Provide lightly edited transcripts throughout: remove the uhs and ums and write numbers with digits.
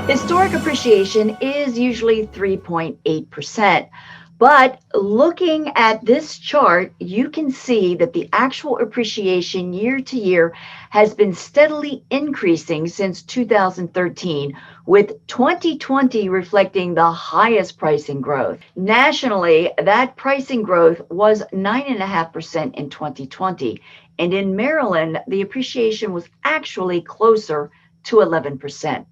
Historic appreciation is usually 3.8%. But looking at this chart, you can see that the actual appreciation year to year has been steadily increasing since 2013, with 2020 reflecting the highest pricing growth. Nationally, that pricing growth was 9.5% in 2020. And in Maryland, the appreciation was actually closer to 11%.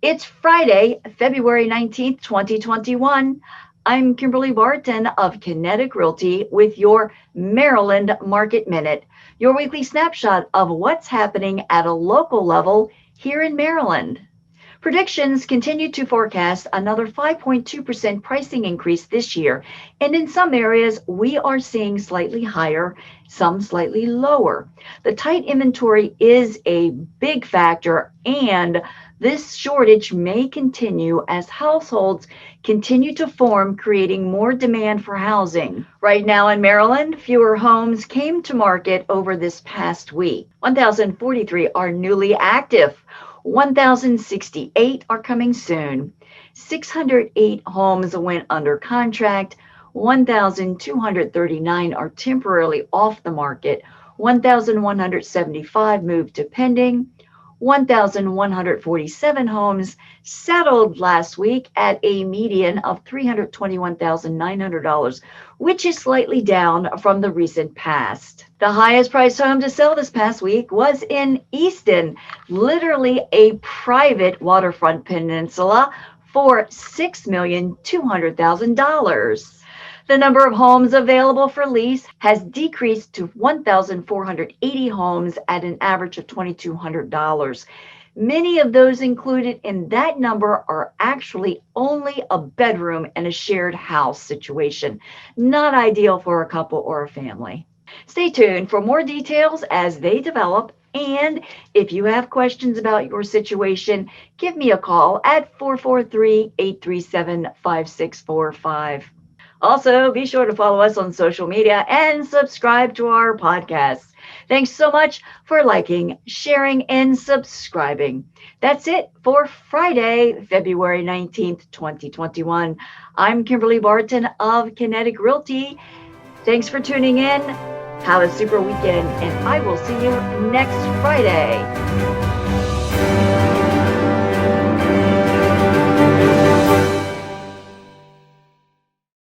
It's Friday, February 19th, 2021. I'm Kimberly Barton of Kinetic Realty with your Maryland Market Minute, your weekly snapshot of what's happening at a local level here in Maryland. Predictions continue to forecast another 5.2% pricing increase this year, and in some areas, we are seeing slightly higher, some slightly lower. The tight inventory is a big factor, and this shortage may continue as households continue to form, creating more demand for housing. Right now in Maryland, fewer homes came to market over this past week. 1,043 are newly active. 1,068 are coming soon. 608 homes went under contract. 1,239 are temporarily off the market. 1,175 moved to pending. 1,147 homes settled last week at a median of $321,900, which is slightly down from the recent past. The highest priced home to sell this past week was in Easton, literally a private waterfront peninsula, for $6,200,000. The number of homes available for lease has decreased to 1,480 homes at an average of $2,200. Many of those included in that number are actually only a bedroom and a shared house situation, not ideal for a couple or a family. Stay tuned for more details as they develop. And if you have questions about your situation, give me a call at 443-837-5645. Also, be sure to follow us on social media and subscribe to our podcast. Thanks so much for liking, sharing, and subscribing. That's it for Friday, February 19th, 2021. I'm Kimberly Barton of Kinetic Realty. Thanks for tuning in. Have a super weekend, and I will see you next Friday.